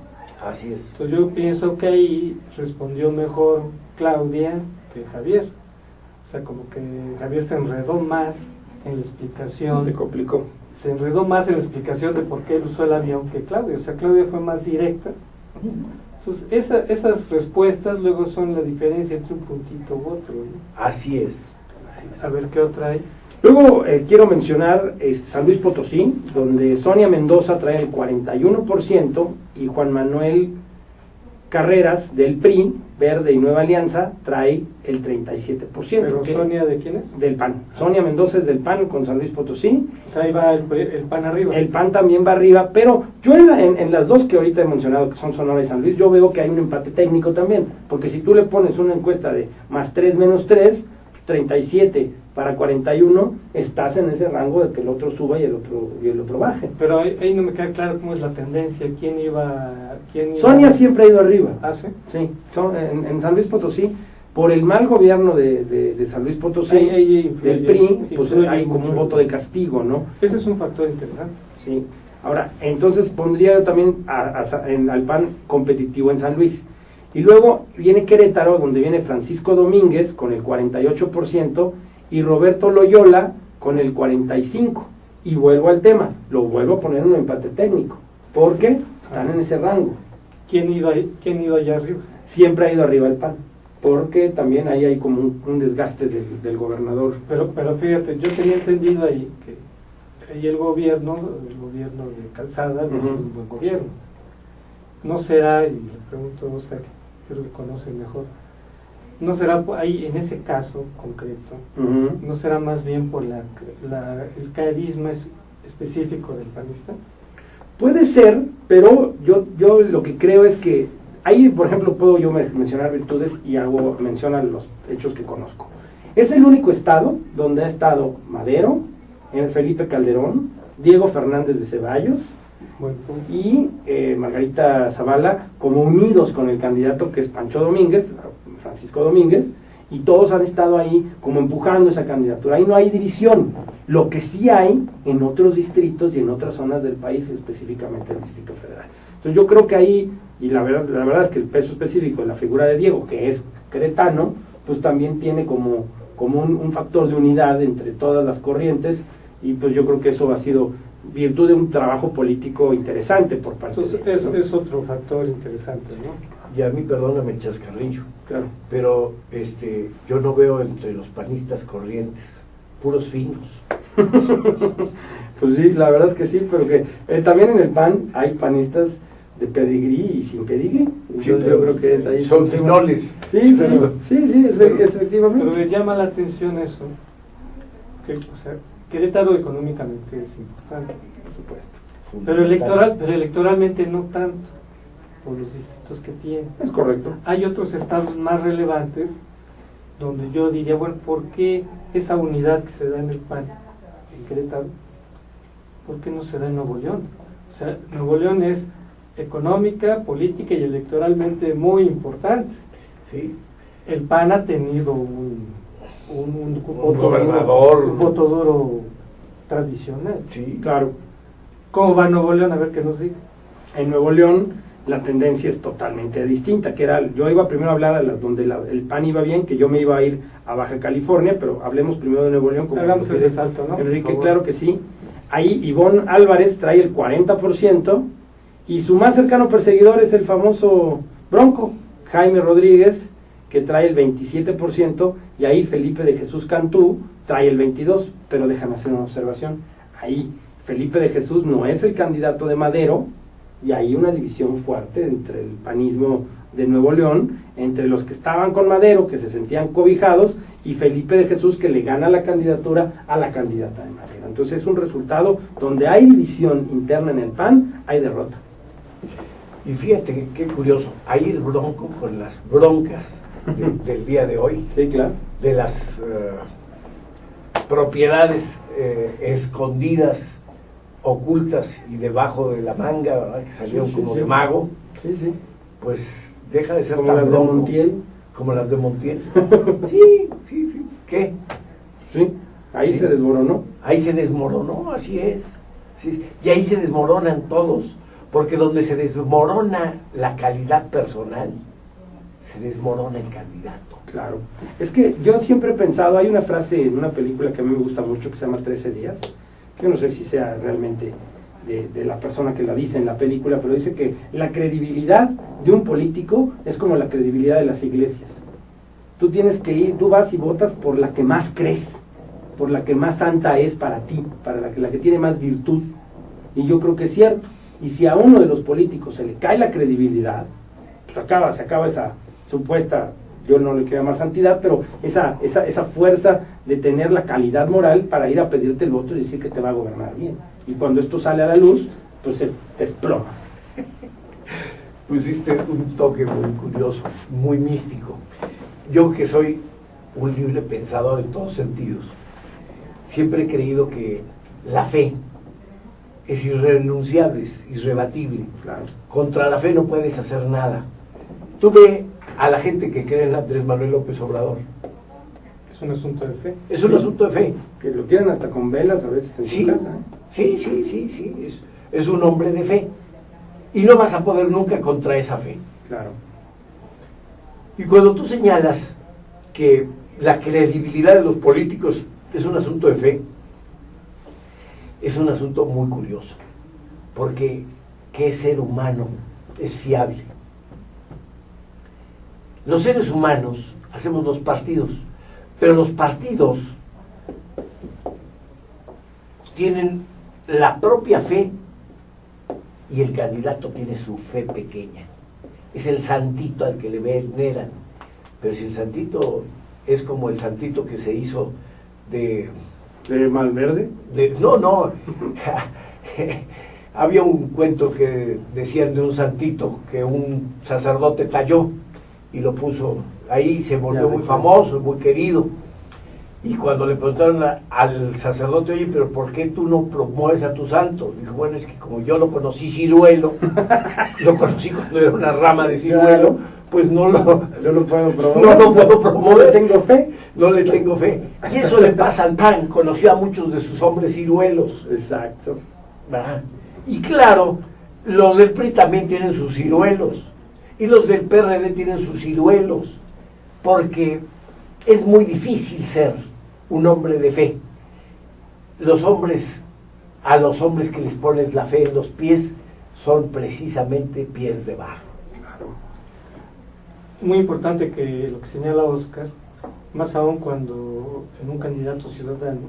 Así es. Entonces yo pienso que ahí respondió mejor Claudia que Javier. O sea, como que Javier se enredó más en la explicación. Se complicó. Se enredó más en la explicación de por qué él usó el avión que Claudia. O sea, Claudia fue más directa. Entonces, esas respuestas luego son la diferencia entre un puntito u otro, ¿no? Así es. A ver qué otra hay. Luego quiero mencionar San Luis Potosí, donde Sonia Mendoza trae el 41% y Juan Manuel Carreras del PRI, Verde y Nueva Alianza, trae el 37%. ¿Pero Sonia de quién es? Del PAN. Sonia Mendoza es del PAN con San Luis Potosí. O sea, ahí va el PAN arriba. El PAN también va arriba, pero yo en las dos que ahorita he mencionado, que son Sonora y San Luis, yo veo que hay un empate técnico también, porque si tú le pones una encuesta de +3 - 3, 37 para 41, estás en ese rango de que el otro suba y el otro baje. Pero ahí no me queda claro cómo es la tendencia, quién iba... Sonia siempre ha ido arriba. ¿Ah, sí? Sí, en San Luis Potosí, por el mal gobierno de San Luis Potosí, ahí del PRI, pues influye hay como mucho. un voto de castigo, ¿no? Ese es un factor interesante. Sí. Ahora, entonces pondría yo también al PAN competitivo en San Luis. Y luego viene Querétaro, donde viene Francisco Domínguez con el 48% y Roberto Loyola con el 45%. Y vuelvo al tema, lo vuelvo a poner en un empate técnico, porque están en ese rango. ¿Quién ha ido allá arriba? Siempre ha ido arriba el PAN, porque también ahí hay como un desgaste del gobernador. Pero fíjate, yo tenía entendido ahí que ahí el gobierno de Calzada no es un buen gobierno. No será, y le pregunto a Oscar, que creo que conoce mejor, no será ahí en ese caso concreto, no será más bien por el carisma específico del panista. Puede ser, pero yo lo que creo es que ahí, por ejemplo, puedo yo mencionar virtudes y hago mención a los hechos que conozco. Es el único estado donde ha estado Madero, Felipe Calderón, Diego Fernández de Ceballos y Margarita Zavala como unidos con el candidato que es Pancho Domínguez, Francisco Domínguez, y todos han estado ahí como empujando esa candidatura. Ahí no hay división. Lo que sí hay en otros distritos y en otras zonas del país, específicamente el Distrito Federal. Entonces yo creo que ahí, y la verdad es que el peso específico de la figura de Diego, que es queretano, pues también tiene como un factor de unidad entre todas las corrientes, y pues yo creo que eso ha sido virtud de un trabajo político interesante por parte Entonces, de ellos, ¿no? es otro factor interesante, ¿no? Y a mí, perdóname el chascarrillo, Claro. pero yo no veo entre los panistas corrientes, puros finos. Pues sí, la verdad es que sí, pero que también en el PAN hay panistas de pedigrí y sin pedigrí. Entonces yo creo que es ahí. Son finoles. Sí, efectivamente. Pero me llama la atención eso, que, o sea, Querétaro económicamente es importante, por supuesto, pero electoralmente no tanto, por los distritos que tiene. Es correcto. Hay otros estados más relevantes donde yo diría, bueno, ¿por qué esa unidad que se da en el PAN en Querétaro, por qué no se da en Nuevo León? O sea, Nuevo León es económica, política y electoralmente muy importante. Sí. El PAN ha tenido un gobernador. Un voto duro tradicional. Sí. Claro. ¿Cómo va Nuevo León? A ver qué nos diga. En Nuevo León la tendencia es totalmente distinta, que era, yo iba primero a hablar a donde el PAN iba bien, que yo me iba a ir a Baja California, pero hablemos primero de Nuevo León. Como Hagamos ese salto, ¿no? Enrique, claro que sí. Ahí Ivonne Álvarez trae el 40%, y su más cercano perseguidor es el famoso Bronco, Jaime Rodríguez, que trae el 27%, y ahí Felipe de Jesús Cantú trae el 22%, pero déjame hacer una observación. Ahí Felipe de Jesús no es el candidato de Madero, y hay una división fuerte entre el panismo de Nuevo León, entre los que estaban con Madero, que se sentían cobijados, y Felipe de Jesús, que le gana la candidatura a la candidata de Madero. Entonces es un resultado donde hay división interna en el PAN, hay derrota. Y fíjate qué curioso, ahí el Bronco con las broncas del día de hoy, Sí, claro. de las propiedades escondidas, ocultas y debajo de la manga, ¿verdad? Que salieron Sí, como sí. de mago, Sí, sí. pues deja de ser Como tan las de bronco. Montiel. Como las de Montiel. Sí. ¿Qué? Sí, ahí Sí. se desmoronó. Ahí se desmoronó, así es. Sí, y ahí se desmoronan todos, porque donde se desmorona la calidad personal, se desmorona el candidato. Claro. Es que yo siempre he pensado, hay una frase en una película que a mí me gusta mucho que se llama 13 días. Yo no sé si sea realmente de la persona que la dice en la película, pero dice que la credibilidad de un político es como la credibilidad de las iglesias. Tú tienes que ir, tú vas y votas por la que más crees, por la que más santa es para ti, para la que tiene más virtud. Y yo creo que es cierto. Y si a uno de los políticos se le cae la credibilidad, pues se acaba esa supuesta, yo no le quiero llamar santidad, pero esa fuerza de tener la calidad moral para ir a pedirte el voto y decir que te va a gobernar bien. Y cuando esto sale a la luz, pues se desploma. Pusiste un toque muy curioso, muy místico. Yo que soy un libre pensador en todos sentidos, siempre he creído que la fe es irrenunciable, es irrebatible. Claro. Contra la fe no puedes hacer nada. Tú ve a la gente que cree en Andrés Manuel López Obrador. Es un asunto de fe. Es un asunto de fe. Que lo tienen hasta con velas a veces en Sí, su casa. sí. Es un hombre de fe. Y no vas a poder nunca contra esa fe. Claro. Y cuando tú señalas que la credibilidad de los políticos es un asunto de fe, es un asunto muy curioso, porque ¿qué ser humano es fiable? Los seres humanos hacemos los partidos, pero los partidos tienen la propia fe y el candidato tiene su fe pequeña. Es el santito al que le veneran, pero si el santito es como el santito que se hizo de Malverde. no, había un cuento que decían de un santito que un sacerdote talló y lo puso ahí, se volvió muy famoso, muy querido, y cuando le preguntaron al sacerdote, oye, pero ¿por qué tú no promueves a tu santo? Dijo, bueno, es que como yo lo conocí ciruelo, lo conocí cuando era una rama de ciruelo, pues yo lo puedo promover. No lo puedo promover. No le tengo fe. No le tengo fe. Y eso le pasa al PAN. Conoció a muchos de sus hombres ciruelos. Exacto. ¿Verdad? Y claro, los del PRI también tienen sus ciruelos. Y los del PRD tienen sus ciruelos. porque es muy difícil ser un hombre de fe. A los hombres que les pones la fe en los pies, son precisamente pies de barro. Muy importante que lo que señala Oscar, más aún cuando en un candidato ciudadano,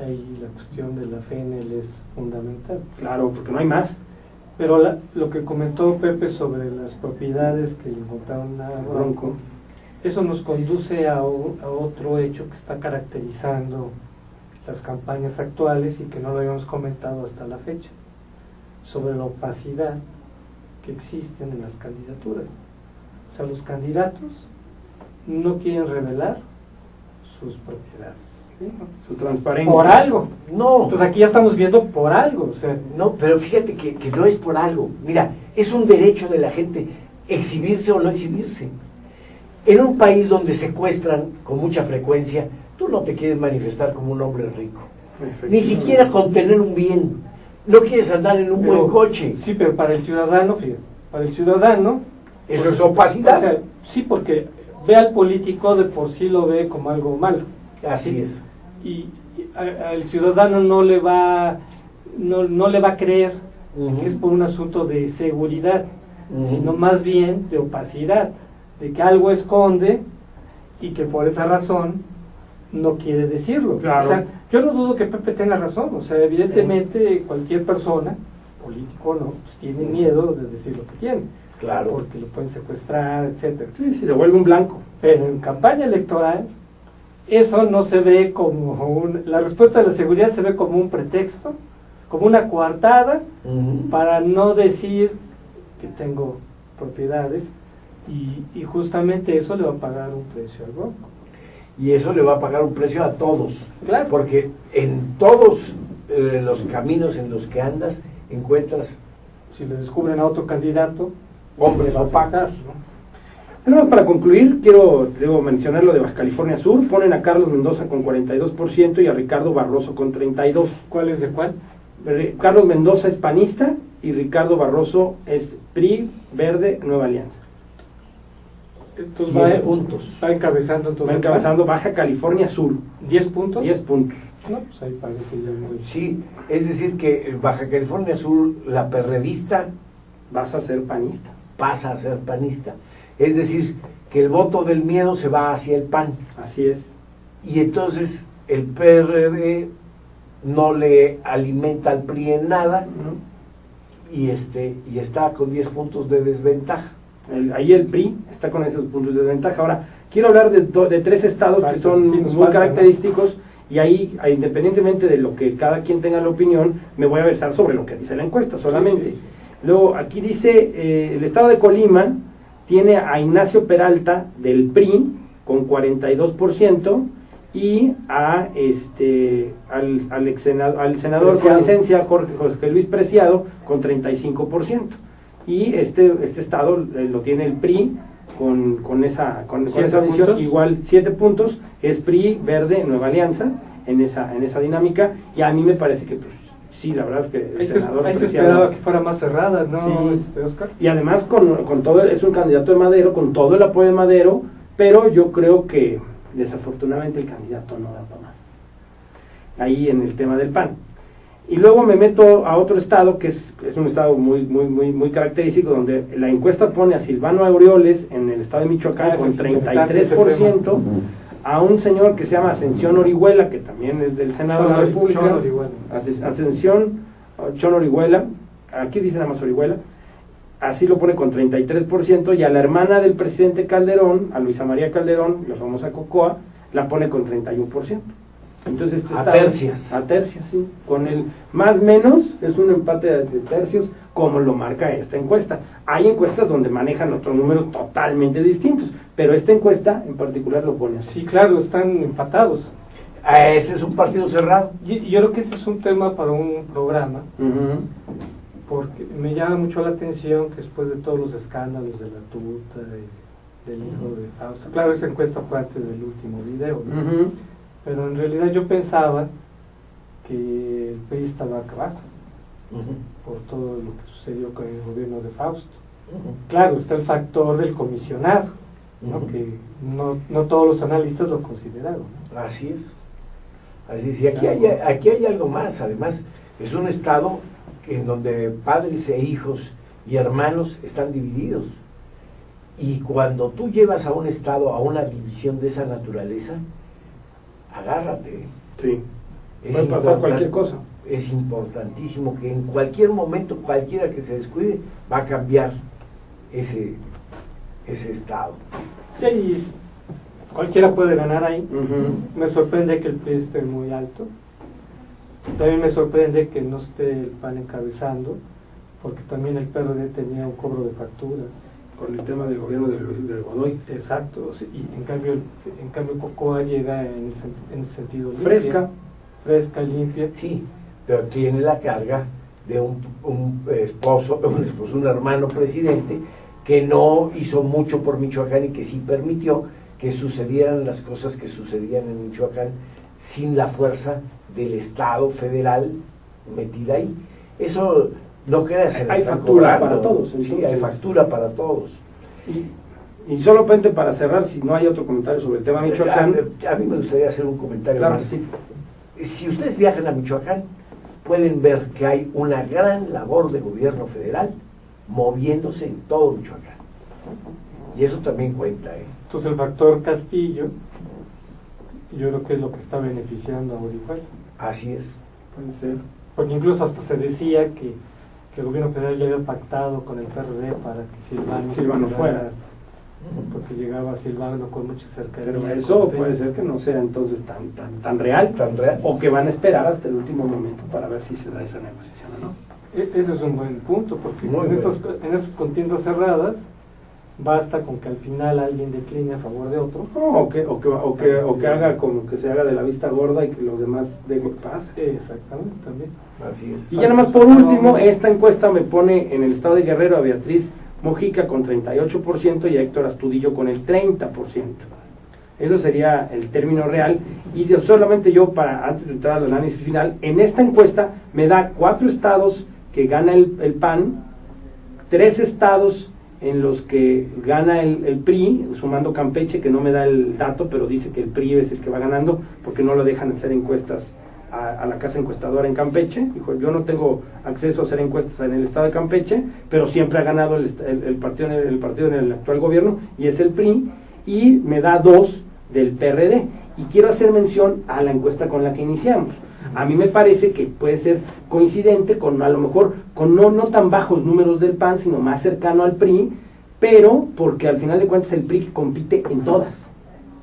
ahí la cuestión de la fe en él es fundamental. Claro, porque no hay más. Pero lo que comentó Pepe sobre las propiedades que le montaron a Bronco, eso nos conduce a otro hecho que está caracterizando las campañas actuales y que no lo habíamos comentado hasta la fecha, sobre la opacidad que existen en las candidaturas. O sea, los candidatos no quieren revelar sus propiedades, ¿sí? Su transparencia. Por algo. No, Entonces aquí ya estamos viendo por algo. O sea, no, pero fíjate que no es por algo. Mira, es un derecho de la gente exhibirse o no exhibirse. En un país donde secuestran con mucha frecuencia, tú no te quieres manifestar como un hombre rico. Ni siquiera con tener un bien. No quieres andar en un buen coche. Sí, pero para el ciudadano, fíjate, para el ciudadano... Eso pues, es opacidad. O sea, sí, porque ve al político de por sí lo ve como algo malo. Así es. Y al ciudadano no le va a creer que es por un asunto de seguridad, sino más bien de opacidad, de que algo esconde y que por esa razón no quiere decirlo. Claro. O sea, yo no dudo que Pepe tenga razón. O sea, evidentemente cualquier persona, político o no, pues tiene miedo de decir lo que tiene. Claro. Porque lo pueden secuestrar, etcétera. Sí, se vuelve un blanco. Pero en campaña electoral, eso no se ve como la respuesta de la seguridad se ve como un pretexto, como una coartada para no decir que tengo propiedades y justamente eso le va a pagar un precio al Bronco. Y eso le va a pagar un precio a todos. Claro. Porque en todos los caminos en los que andas encuentras Si le descubren a otro candidato, hombres va a opacos, afectar, ¿no? Además, para concluir, debo mencionar lo de Baja California Sur. Ponen a Carlos Mendoza con 42% y a Ricardo Barroso con 32%. ¿Cuál es de cuál? Carlos Mendoza es panista y Ricardo Barroso es PRI, Verde, Nueva Alianza. Entonces 10 puntos. va encabezando entonces. Va encabezando Baja California Sur, 10 puntos. 10 puntos. No, pues ahí parece ya muy... Sí, es decir que en Baja California Sur la perredista Vas a ser panista. pasa a ser panista. Es decir, que el voto del miedo se va hacia el PAN. Así es. Y entonces el PRD no le alimenta al PRI en nada y está con 10 puntos de desventaja. Ahí el PRI está con esos puntos de desventaja. Ahora, quiero hablar de 3 estados que son Sí, nos muy falta, característicos, y ahí, independientemente de lo que cada quien tenga la opinión, me voy a versar sobre lo que dice la encuesta solamente. Sí. Luego, aquí dice, el estado de Colima tiene a Ignacio Peralta del PRI con 42% y al senador Preciado. con licencia Jorge Luis Preciado con 35%. Y este estado lo tiene el PRI con esa visión, puntos. igual 7 puntos, es PRI, Verde, Nueva Alianza en esa dinámica, y a mí me parece que pues sí, la verdad es que el Ahí se senador esperaba Preciado, que fuera más cerrada, ¿no, Sí. Oscar? y además con todo, es un candidato de Madero, con todo el apoyo de Madero, pero yo creo que desafortunadamente el candidato no da para más ahí en el tema del PAN. Y luego me meto a otro estado que es un estado muy característico, donde la encuesta pone a Silvano Aureoles en el estado de Michoacán Ah, con sí, interesante ese 33%, a un señor que se llama Ascensión Orihuela, que también es del Senado de la República. Chon Orihuela. Ascensión Chon Orihuela, aquí dice nada más Orihuela, así lo pone con 33%, y a la hermana del presidente Calderón, a Luisa María Calderón, la famosa Cocoa, la pone con 31%. Entonces A tercias. A tercias, sí. Con el más menos es un empate de tercios, como lo marca esta encuesta. Hay encuestas donde manejan otros números totalmente distintos, pero esta encuesta en particular lo pone así. Sí, claro, están empatados. Ese es un partido cerrado. Y yo creo que ese es un tema para un programa, Ujú. porque me llama mucho la atención que después de todos los escándalos de la tuta, del hijo de Fausto, claro, esa encuesta fue antes del último video, ¿no? Ujú. Pero en realidad yo pensaba que el PRI estaba acabado por todo lo que sucedió con el gobierno de Fausto. Claro, está el factor del comisionado, ¿no? Ujú. Que no todos los analistas lo consideraron, ¿no? Así es. Así es. Y aquí hay algo más. Además, es un estado en donde padres e hijos y hermanos están divididos. Y cuando tú llevas a un estado a una división de esa naturaleza, agárrate. Sí. Es puede pasar cualquier cosa. Es importantísimo que en cualquier momento, cualquiera que se descuide, va a cambiar ese estado. Sí, y cualquiera puede ganar ahí. Ujú. Me sorprende que el PRI esté muy alto. También me sorprende que no esté el PAN encabezando, porque también el PRD tenía un cobro de facturas. Con el tema del gobierno del Godoy. Exacto, sí, y en cambio Cocoa llega en ese sentido limpia, fresca, limpia. Sí, pero tiene la carga de un esposo, un hermano presidente, que no hizo mucho por Michoacán y que sí permitió que sucedieran las cosas que sucedían en Michoacán sin la fuerza del Estado federal metida ahí. Eso no creas, Hay facturas para todos. Sí, Entonces, hay factura para todos. Y solamente para cerrar, si no hay otro comentario sobre el tema Michoacán. A mí me gustaría hacer un comentario Claro, más. sí. Si ustedes viajan a Michoacán, pueden ver que hay una gran labor de gobierno federal moviéndose en todo Michoacán. Y eso también cuenta, ¿eh? Entonces el factor Castillo, yo creo que es lo que está beneficiando a Orihuela. Así es. Puede ser. Porque incluso hasta se decía que el gobierno federal ya había pactado con el PRD para que Silvano fuera. Porque llegaba Silvano con mucha cercanía. Pero eso con puede ser que no sea entonces tan real, o que van a esperar hasta el último momento para ver si se da esa negociación o no. Ese es un buen punto, porque Muy en bueno. estas contiendas cerradas basta con que al final alguien decline a favor de otro. No, o que haga como que se haga de la vista gorda y que los demás dejen paz. Exactamente, también. Así es. Y ya nada más por último, esta encuesta me pone en el estado de Guerrero a Beatriz Mojica con 38% y a Héctor Astudillo con el 30%. Eso sería el término real. Y solamente yo, antes de entrar al análisis final, en esta encuesta me da 4 estados que gana el PAN, 3 estados en los que gana el PRI, sumando Campeche, que no me da el dato, pero dice que el PRI es el que va ganando, porque no lo dejan hacer encuestas a la casa encuestadora en Campeche. Dijo, yo no tengo acceso a hacer encuestas en el estado de Campeche, pero siempre ha ganado el partido en el actual gobierno, y es el PRI, y me da 2 del PRD. Y quiero hacer mención a la encuesta con la que iniciamos. A mí me parece que puede ser coincidente con, a lo mejor, con no tan bajos números del PAN, sino más cercano al PRI, pero porque al final de cuentas el PRI compite en todas.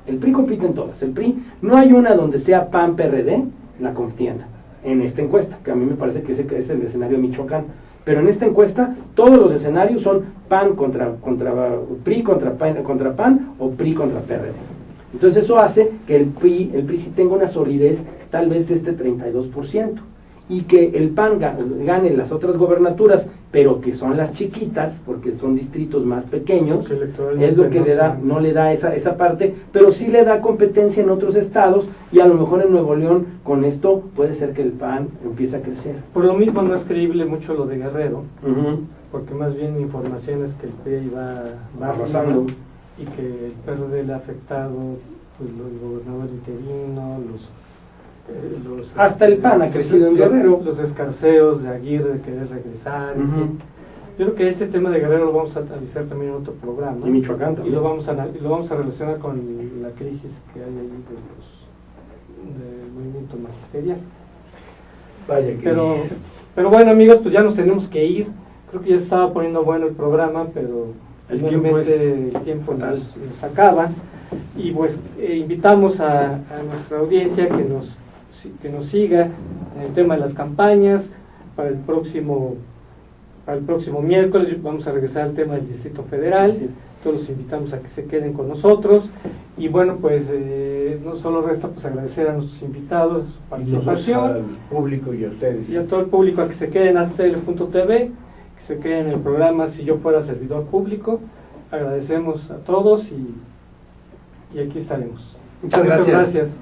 El PRI compite en todas. El PRI, no hay una donde sea PAN-PRD la contienda en esta encuesta, que a mí me parece que ese es el escenario de Michoacán. Pero en esta encuesta todos los escenarios son PAN contra PRI contra PAN o PRI contra PRD. Entonces eso hace que el PRI sí tenga una solidez tal vez de este 32%, y que el PAN gane las otras gobernaturas, pero que son las chiquitas, porque son distritos más pequeños, es lo que no le da esa parte, pero sí le da competencia en otros estados, y a lo mejor en Nuevo León con esto puede ser que el PAN empiece a crecer. Por lo mismo no es creíble mucho lo de Guerrero, porque más bien mi información es que el PRI va arrasando, y que el PRD le ha afectado, pues, el gobernador interino, hasta el PAN ha crecido en Guerrero. Los escarceos de Aguirre de querer regresar. Yo creo que ese tema de Guerrero lo vamos a analizar también en otro programa. Y Michoacán Y también. lo vamos a relacionar con la crisis que hay ahí del movimiento magisterial. Vaya crisis. Pero bueno, amigos, pues ya nos tenemos que ir. Creo que ya se estaba poniendo bueno el programa, pero el tiempo nos acaba. Y pues invitamos a nuestra audiencia que nos siga en el tema de las campañas. Para el próximo miércoles vamos a regresar al tema del Distrito Federal. Todos los invitamos a que se queden con nosotros. Y bueno, pues no solo resta pues agradecer a nuestros invitados su participación, al público y a ustedes. Y a todo el público a que se queden en AZTL.tv, que se queden en el programa Si Yo Fuera Servidor Público. Agradecemos a todos y aquí estaremos. Muchas gracias.